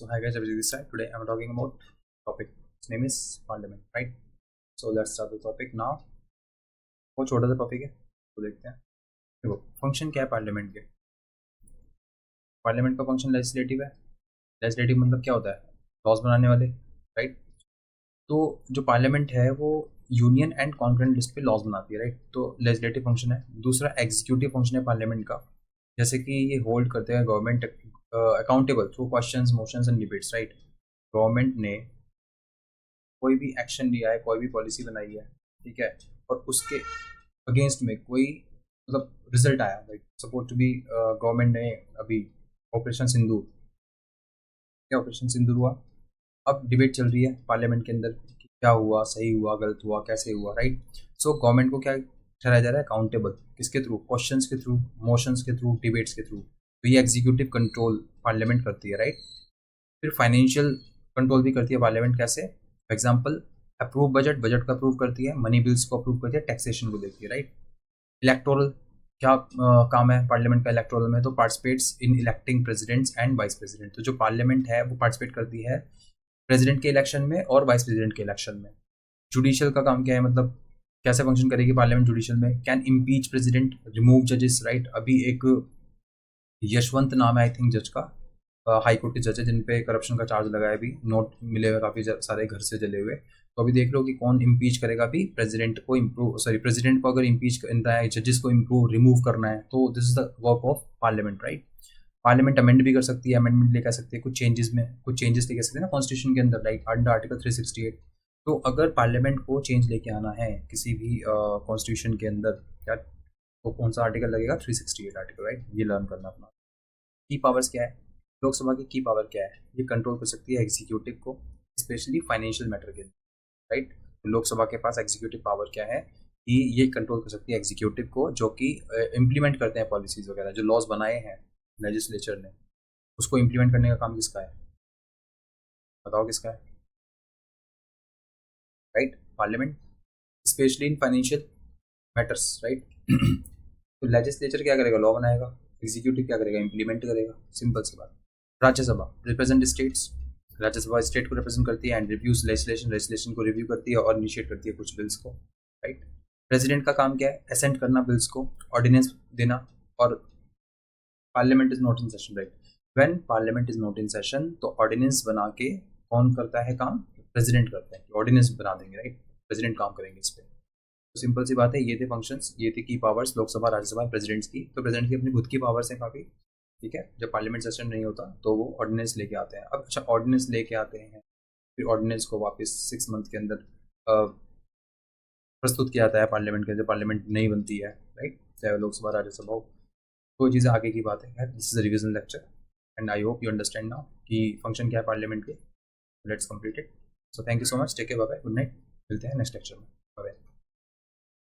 So hi guys, Abhijit this side. Today I'm talking about topic. Its name is parliament, right? So let's start the topic now. बहुत छोटा सा topic है, तो देखते हैं. देखो फंक्शन क्या है पार्लियामेंट के. पार्लियामेंट का फंक्शन लेजिस्लेटिव है. लेजिस्लेटिव मतलब क्या होता है? लॉज बनाने वाले, राइट? तो जो पार्लियामेंट है वो यूनियन एंड कॉन्करेंट लिस्ट पे लॉज बनाती है, राइट? तो लेजिस्लेटिव फंक्शन है. दूसरा एग्जीक्यूटिव फंक्शन है पार्लियामेंट का, जैसे कि ये होल्ड करते हैं government accountable through questions, motions and debates, right? Government ने कोई भी एक्शन लिया है, कोई भी पॉलिसी बनाई है, ठीक है, और उसके अगेंस्ट में कोई मतलब रिजल्ट आया, like suppose to be government ने अभी ऑपरेशन सिंदूर, क्या ऑपरेशन सिंदूर हुआ, अब डिबेट चल रही है पार्लियामेंट के अंदर कि क्या हुआ, सही हुआ, गलत हुआ, कैसे हुआ, राइट? सो गवर्नमेंट को क्या ठहराया जा रहा है? अकाउंटेबल. किसके थ्रू? क्वेश्चंस के थ्रू, मोशंस के थ्रू, डिबेट्स के थ्रू. तो ये एग्जीक्यूटिव कंट्रोल पार्लियामेंट करती है, राइट? फिर फाइनेंशियल कंट्रोल भी करती है पार्लियामेंट. कैसे? For example approve budget, budget को अप्रूव करती है, मनी बिल्स को अप्रूव करती है, टैक्सेशन को देखती है, राइट? इलेक्टोरल क्या काम है पार्लियामेंट का इलेक्टोरल में? तो participates in electing presidents and vice president. तो जो पार्लियामेंट है वो पार्टिसिपेट करती है प्रेसिडेंट के इलेक्शन में और वाइस प्रेसिडेंट के इलेक्शन में. जुडिशियल का काम क्या है, मतलब कैसे फंक्शन करेगी पार्लियामेंट जुडिशियल में? कैन इम्पीच प्रेसिडेंट, रिमूव जजेस, राइट? अभी एक यशवंत नाम है आई थिंक जज का, हाई कोर्ट के जज है, जिन पे करप्शन का चार्ज लगाया, भी नोट मिले हुए काफ़ी सारे घर से जले हुए. तो अभी देख लो कि कौन इम्पीच करेगा अभी प्रेसिडेंट को. इम्प्रूव सॉरी प्रेसिडेंट को अगर इम्पीच करना है, जजेस को इम्प्रूव रिमूव करना है, तो this is the work of parliament, right? Parliament amend भी कर सकती है, अमेंडमेंट लेकर सकती है कुछ चेंजेस में, कुछ चेंजेस लेकर सकते हैं ना कॉन्स्टिट्यूशन के अंदर, लाइक अंडर आर्टिकल 368. तो अगर पार्लियामेंट को चेंज लेके आना है किसी भी कॉन्स्टिट्यूशन के अंदर, क्या तो कौन सा आर्टिकल लगेगा? 368 आर्टिकल, राइट? ये लर्न करना अपना. की पावर्स क्या है लोकसभा की? की पावर क्या है? ये कंट्रोल कर सकती है एग्जीक्यूटिव को, स्पेशली फाइनेंशियल मैटर के, राइट? तो लोकसभा के पास एग्जीक्यूटिव पावर क्या है कि ये कंट्रोल कर सकती है एग्जीक्यूटिव को, जो कि इम्प्लीमेंट करते हैं पॉलिसीज वगैरह, जो लॉज बनाए हैं लेजिस्लेचर ने, उसको इम्प्लीमेंट करने का काम किसका है? बताओ किसका है, right? Parliament, specially in financial matters, right? तो लेजिस्लेचर क्या करेगा? लॉ बनाएगा. एग्जीक्यूटिव क्या करेगा? इम्प्लीमेंट करेगा. सिंपल सी बात. Rajya Sabha represent states. Rajya Sabha state को रिप्रेजेंट करती है एंड रिव्यूज लेजिस्लेशन, लेजिस्लेशन को रिव्यू करती है और इनिशिएट करती है कुछ बिल्स को, राइट? प्रेसिडेंट का काम क्या है? असेंट करना बिल्स को, ऑर्डिनेंस देना. और parliament is not in session, right? When parliament is not in session तो ऑर्डिनेंस बना के कौन करता है काम? प्रेसिडेंट करता है. ऑर्डिनेंस बना देंगे, राइट? प्रेसिडेंट काम करेंगे इस पर. तो सिंपल सी बात है, ये थे फंक्शंस, ये थे की पावर्स लोकसभा, राज्यसभा, प्रेसिडेंट्स की. तो प्रेसिडेंट की अपनी खुद की पावर्स हैं काफ़ी, ठीक है? जब पार्लियामेंट सेशन नहीं होता तो वो ऑर्डिनेंस लेके आते हैं. अब अच्छा, ऑर्डिनेंस लेके आते हैं, फिर ऑर्डिनेंस को वापस 6 मंथ के अंदर प्रस्तुत किया जाता है पार्लियामेंट के अंदर. पार्लियामेंट नहीं बनती है, राइट? चाहे लोकसभा राज्यसभा हो. तो चीज़ें आगे की बात है. This is a revision lecture and I hope you understand now कि फंक्शन क्या है पार्लियामेंट के. Let's complete it. So thank you so much, take care, bye bye, good night. मिलते हैं नेक्स्ट लेक्चर में. Bye bye.